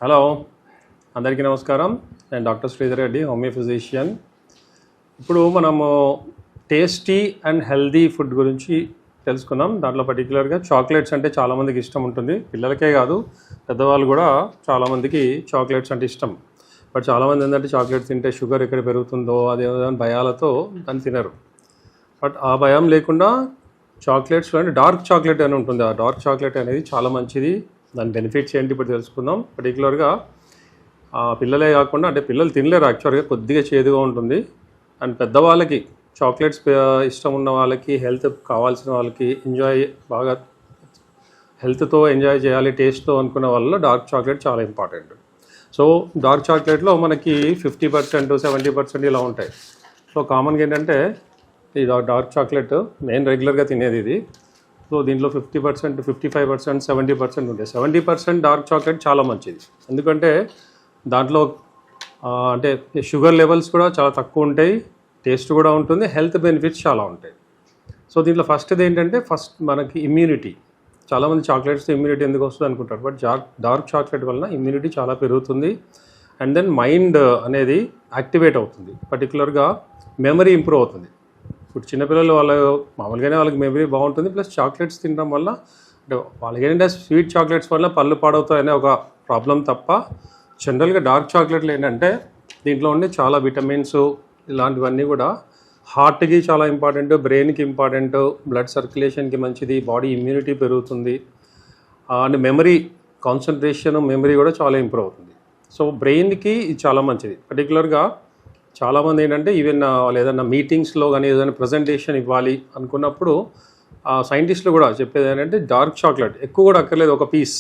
Hello, అందరికీ నమస్కారం. నేను doctor Sridhar Reddy, homeo physician. ఇప్పుడు మనము టేస్టీ అండ్ హెల్దీ ఫుడ్ గురించి తెలుసుకున్నాం. దాంట్లో పర్టికులర్గా చాక్లెట్స్ అంటే చాలామందికి ఇష్టం ఉంటుంది. పిల్లలకే కాదు, పెద్దవాళ్ళు కూడా చాలామందికి చాక్లెట్స్ అంటే ఇష్టం. బట్ చాలామంది ఏంటంటే చాక్లెట్స్ తింటే షుగర్ ఎక్కడ పెరుగుతుందో అదేదో భయాలతో దాన్ని తినరు. బట్ ఆ భయం లేకుండా చాక్లెట్స్లో అంటే డార్క్ చాక్లెట్ అని ఉంటుంది. ఆ డార్క్ చాక్లెట్ అనేది చాలా మంచిది. దాని బెనిఫిట్స్ ఏంటి ఇప్పుడు తెలుసుకుందాం. పర్టికులర్గా పిల్లలే కాకుండా, అంటే పిల్లలు తినలేరు యాక్చువల్గా, కొద్దిగా చేదుగా ఉంటుంది. అండ్ పెద్దవాళ్ళకి చాక్లెట్స్ ఇష్టం ఉన్న వాళ్ళకి, హెల్త్ కావాల్సిన వాళ్ళకి, బాగా హెల్త్తో ఎంజాయ్ చేయాలి, టేస్ట్తో అనుకున్న వాళ్ళలో డార్క్ చాక్లెట్ చాలా ఇంపార్టెంట్. సో డార్క్ చాక్లెట్లో మనకి 50%, 70% ఇలా ఉంటాయి. సో కామన్గా ఏంటంటే ఈ డార్క్ చాక్లెట్ నేను రెగ్యులర్గా తినేది ఇది. సో దీంట్లో 50%, 55%, 70% ఉంటాయి. 70% డార్క్ చాక్లెట్ చాలా మంచిది. ఎందుకంటే దాంట్లో అంటే షుగర్ లెవెల్స్ కూడా చాలా తక్కువ ఉంటాయి, టేస్ట్ కూడా ఉంటుంది, హెల్త్ బెనిఫిట్స్ చాలా ఉంటాయి. సో దీంట్లో ఫస్ట్ది ఏంటంటే మనకి ఇమ్యూనిటీ. చాలామంది చాక్లెట్స్ ఇమ్యూనిటీ ఎందుకు వస్తుంది అనుకుంటారు, బట్ డార్క్ చాక్లెట్ వలన ఇమ్యూనిటీ చాలా పెరుగుతుంది. అండ్ దెన్ మైండ్ అనేది యాక్టివేట్ అవుతుంది. పర్టికులర్గా మెమరీ ఇంప్రూవ్ అవుతుంది. ఇప్పుడు చిన్నపిల్లలు మామూలుగానే వాళ్ళకి మెమరీ బాగుంటుంది, ప్లస్ చాక్లెట్స్ తినడం వల్ల అంటే వాళ్ళకి ఏంటంటే స్వీట్ చాక్లెట్స్ వల్ల పళ్ళు పాడవుతాయనే ఒక ప్రాబ్లం తప్ప, జనరల్గా డార్క్ చాక్లెట్లు ఏంటంటే దీంట్లో ఉండే చాలా విటమిన్స్ ఇలాంటివన్నీ కూడా హార్ట్కి చాలా ఇంపార్టెంట్, బ్రెయిన్కి ఇంపార్టెంట్, బ్లడ్ సర్క్యులేషన్కి మంచిది, బాడీ ఇమ్యూనిటీ పెరుగుతుంది, అండ్ మెమరీ, కాన్సన్ట్రేషన్, మెమరీ కూడా చాలా ఇంప్రూవ్ అవుతుంది. సో బ్రెయిన్కి ఇది చాలా మంచిది. పర్టికులర్గా చాలామంది ఏంటంటే ఈవెన్ వాళ్ళు ఏదైనా మీటింగ్స్లో కానీ ఏదైనా ప్రజెంటేషన్ ఇవ్వాలి అనుకున్నప్పుడు సైంటిస్టులు కూడా చెప్పేది ఏంటంటే డార్క్ చాక్లెట్ ఎక్కువ కూడా అక్కర్లేదు, ఒక పీస్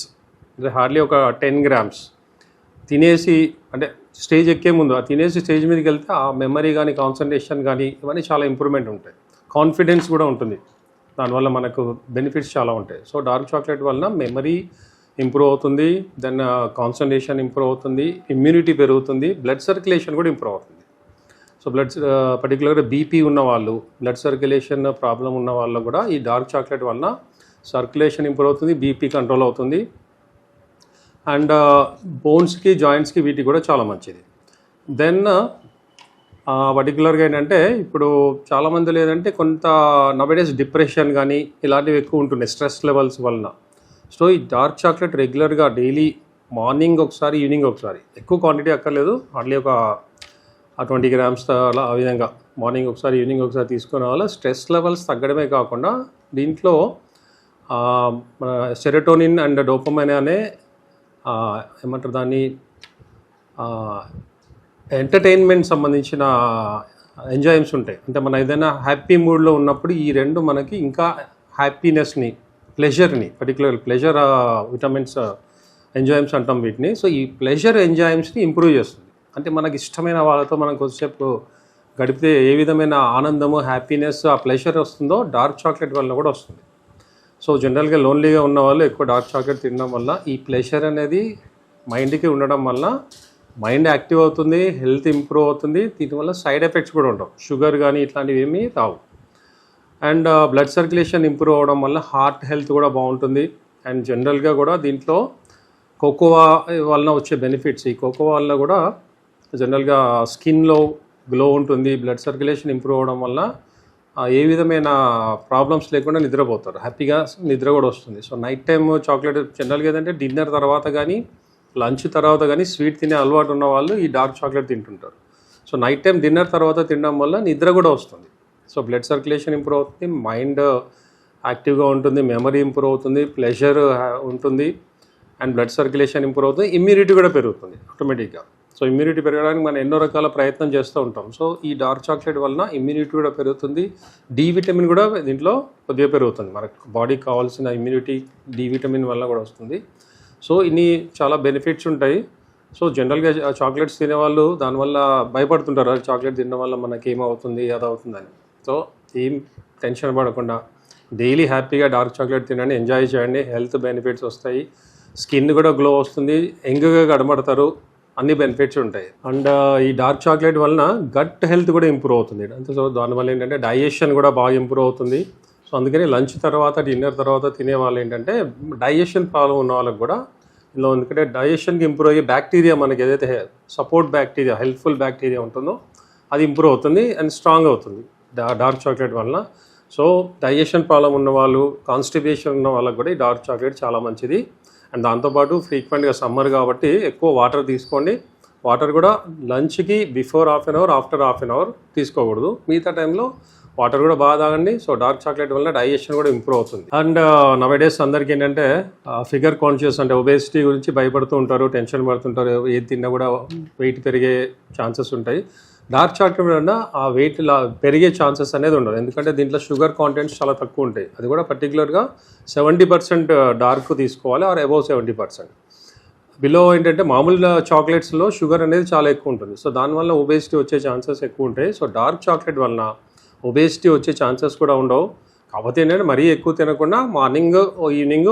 అంటే హార్డ్లీ ఒక 10 grams తినేసి, అంటే స్టేజ్ ఎక్కే ముందు తినేసి స్టేజ్ మీదకి వెళ్తే ఆ మెమరీ కానీ, కాన్సన్ట్రేషన్ కానీ ఇవన్నీ చాలా ఇంప్రూవ్మెంట్ ఉంటాయి, కాన్ఫిడెన్స్ కూడా ఉంటుంది. దానివల్ల మనకు బెనిఫిట్స్ చాలా ఉంటాయి. సో డార్క్ చాక్లెట్ వలన మెమరీ ఇంప్రూవ్ అవుతుంది, దెన్ కాన్సన్ట్రేషన్ ఇంప్రూవ్ అవుతుంది, ఇమ్యూనిటీ పెరుగుతుంది, బ్లడ్ సర్క్యులేషన్ కూడా ఇంప్రూవ్ అవుతుంది. సో పర్టికులర్గా బీపీ ఉన్నవాళ్ళు, బ్లడ్ సర్క్యులేషన్ ప్రాబ్లం ఉన్న వాళ్ళు కూడా ఈ డార్క్ చాక్లెట్ వలన సర్క్యులేషన్ ఇంప్రూవ్ అవుతుంది, బీపీ కంట్రోల్ అవుతుంది. అండ్ బోన్స్కి, జాయింట్స్కి వీటికి కూడా చాలా మంచిది. దెన్ పర్టికులర్గా ఏంటంటే ఇప్పుడు చాలామంది లేదంటే కొంత నవడేస్ డిప్రెషన్ కానీ ఇలాంటివి ఎక్కువ ఉంటున్నాయి స్ట్రెస్ లెవెల్స్ వలన. సో ఈ డార్క్ చాక్లెట్ రెగ్యులర్గా డైలీ మార్నింగ్ ఒకసారి, ఈవినింగ్ ఒకసారి, ఎక్కువ క్వాంటిటీ అక్కర్లేదు, హార్డ్లీ ఒక 20 grams అలా ఆ విధంగా మార్నింగ్ ఒకసారి, ఈవినింగ్ ఒకసారి తీసుకునే వల్ల స్ట్రెస్ లెవెల్స్ తగ్గడమే కాకుండా దీంట్లో మన సెరోటోనిన్ అండ్ డోపమైన్ అనే ఏమంటారు దాన్ని, ఎంటర్టైన్మెంట్ సంబంధించిన ఎంజాయ్స్ ఉంటాయి. అంటే మనం ఏదైనా హ్యాపీ మూడ్లో ఉన్నప్పుడు ఈ రెండు మనకి ఇంకా హ్యాపీనెస్ని, ప్లెజర్ని, పర్టికులర్ ప్లెజర్ విటమిన్స్ ఎంజాయ్స్ అంటాం వీటిని. సో ఈ ప్లెజర్ ఎంజాయ్స్ని ఇంప్రూవ్ చేస్తుంది. అంటే మనకి ఇష్టమైన వాళ్ళతో మనం కొద్దిసేపు గడిపితే ఏ విధమైన ఆనందము, హ్యాపీనెస్, ఆ ప్లెజర్ వస్తుందో డార్క్ చాక్లెట్ వల్ల కూడా వస్తుంది. సో జనరల్గా లోన్లీగా ఉన్న వాళ్ళు ఎక్కువ డార్క్ చాక్లెట్ తినడం వల్ల ఈ ప్లెజర్ అనేది మైండ్కి ఉండడం వల్ల మైండ్ యాక్టివ్ అవుతుంది, హెల్త్ ఇంప్రూవ్ అవుతుంది. దీనివల్ల సైడ్ ఎఫెక్ట్స్ కూడా ఉండవు, షుగర్ కానీ ఇట్లాంటివి ఏమీ రావు. అండ్ బ్లడ్ సర్క్యులేషన్ ఇంప్రూవ్ అవ్వడం వల్ల హార్ట్ హెల్త్ కూడా బాగుంటుంది. అండ్ జనరల్గా కూడా దీంట్లో కోకోవా వలన వచ్చే బెనిఫిట్స్, ఈ కోకోవా వల్ల కూడా జనరల్గా స్కిన్లో గ్లో ఉంటుంది, బ్లడ్ సర్క్యులేషన్ ఇంప్రూవ్ అవ్వడం వల్ల ఏ విధమైన ప్రాబ్లమ్స్ లేకుండా నిద్రపోతారు, హ్యాపీగా నిద్ర కూడా వస్తుంది. సో నైట్ టైం చాక్లెట్ జనరల్గా ఏదంటే డిన్నర్ తర్వాత కానీ, లంచ్ తర్వాత కానీ స్వీట్ తినే అలవాటు ఉన్న వాళ్ళు ఈ డార్క్ చాక్లెట్ తింటుంటారు. సో నైట్ టైం డిన్నర్ తర్వాత తినడం వల్ల నిద్ర కూడా వస్తుంది. సో బ్లడ్ సర్క్యులేషన్ ఇంప్రూవ్ అవుతుంది, మైండ్ యాక్టివ్గా ఉంటుంది, మెమరీ ఇంప్రూవ్ అవుతుంది, ప్లెజర్ ఉంటుంది, అండ్ బ్లడ్ సర్క్యులేషన్ ఇంప్రూవ్ అవుతుంది, ఇమ్యూనిటీ కూడా పెరుగుతుంది ఆటోమేటిక్గా. సో ఇమ్యూనిటీ పెరగడానికి మనం ఎన్నో రకాల ప్రయత్నం చేస్తూ ఉంటాం. సో ఈ డార్క్ చాక్లెట్ వలన ఇమ్యూనిటీ కూడా పెరుగుతుంది, డి విటమిన్ కూడా దీంట్లో కొద్దిగా పెరుగుతుంది, మనకు బాడీకి కావాల్సిన ఇమ్యూనిటీ డి విటమిన్ వల్ల కూడా వస్తుంది. సో ఇన్ని చాలా బెనిఫిట్స్ ఉంటాయి. సో జనరల్గా చాక్లెట్స్ తినేవాళ్ళు దానివల్ల భయపడుతుంటారు, చాక్లెట్ తినడం వల్ల మనకి ఏమవుతుంది, అది అవుతుందని. సో ఏం టెన్షన్ పడకుండా డైలీ హ్యాపీగా డార్క్ చాక్లెట్ తినండి, ఎంజాయ్ చేయండి, హెల్త్ బెనిఫిట్స్ వస్తాయి, స్కిన్ కూడా గ్లో వస్తుంది, యంగ్గా కనబడతారు, అన్ని బెనిఫిట్స్ ఉంటాయి. అండ్ ఈ డార్క్ చాక్లెట్ వలన గట్ హెల్త్ కూడా ఇంప్రూవ్ అవుతుంది. అంటే సో దానివల్ల ఏంటంటే డైజెషన్ కూడా బాగా ఇంప్రూవ్ అవుతుంది. సో అందుకని లంచ్ తర్వాత, డిన్నర్ తర్వాత తినే వాళ్ళు ఏంటంటే డైజెషన్ ప్రాబ్లం ఉన్న వాళ్ళకి కూడా ఇందులో ఎందుకంటే డైజెషన్కి ఇంప్రూవ్ అయ్యే బ్యాక్టీరియా మనకి ఏదైతే సపోర్ట్ బ్యాక్టీరియా హెల్ప్ఫుల్ బ్యాక్టీరియా ఉంటుందో అది ఇంప్రూవ్ అవుతుంది అండ్ స్ట్రాంగ్ అవుతుంది డార్క్ చాక్లెట్ వలన. సో డైజెషన్ ప్రాబ్లం ఉన్న వాళ్ళు, కాన్స్టిపేషన్ ఉన్న వాళ్ళకి కూడా ఈ డార్క్ చాక్లెట్ చాలా మంచిది. అండ్ దాంతోపాటు ఫ్రీక్వెంట్గా సమ్మర్ కాబట్టి ఎక్కువ వాటర్ తీసుకోండి. వాటర్ కూడా లంచ్కి before half an hour, after half an hour తీసుకోకూడదు. మిగతా టైంలో వాటర్ కూడా బాగా తాగండి. సో డార్క్ చాక్లెట్ వల్ల డైజెషన్ కూడా ఇంప్రూవ్ అవుతుంది. అండ్ నవడేస్ అందరికీ ఏంటంటే ఫిగర్ కాన్షియస్ అంటే ఒబేసిటీ గురించి భయపడుతూ ఉంటారు, టెన్షన్ పడుతుంటారు. ఏది తిన్నా కూడా వెయిట్ పెరిగే ఛాన్సెస్ ఉంటాయి. డార్క్ చాక్లెట్ వల్ల ఆ వెయిట్ పెరిగే ఛాన్సెస్ అనేది ఉండదు. ఎందుకంటే దీంట్లో షుగర్ కాంటెంట్స్ చాలా తక్కువ ఉంటాయి. అది కూడా పర్టికులర్గా 70% డార్క్ తీసుకోవాలి ఆర్ అబౌవ్ 70%. బిలో ఏంటంటే మామూలు చాక్లెట్స్లో షుగర్ అనేది చాలా ఎక్కువ ఉంటుంది. సో దానివల్ల ఒబేసిటీ వచ్చే ఛాన్సెస్ ఎక్కువ ఉంటాయి. సో డార్క్ చాక్లెట్ వలన ఒబేసిటీ వచ్చే ఛాన్సెస్ కూడా ఉండవు. కాకపోతే ఏంటంటే మరీ ఎక్కువ తినకుండా మార్నింగ్ ఈవినింగ్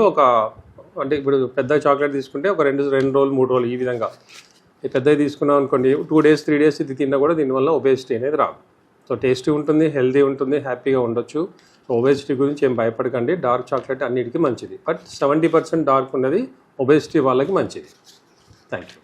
అంటే ఇప్పుడు పెద్ద చాక్లెట్ తీసుకుంటే ఒక రెండు రోజులు 3 రోజులు ఈ విధంగా పెద్దవి తీసుకున్నాం అనుకోండి, 2 days 3 days ఇది తిన్నా కూడా దీనివల్ల ఒబేసిటీ అనేది రాదు. సో టేస్టీ ఉంటుంది, హెల్తీ ఉంటుంది, హ్యాపీగా ఉండొచ్చు. సో ఒబేసిటీ గురించి ఏం భయపడకండి. డార్క్ చాక్లెట్ అన్నిటికీ మంచిది. బట్ 70% డార్క్ ఉన్నది ఒబేసిటీ వాళ్ళకి మంచిది. Thank you.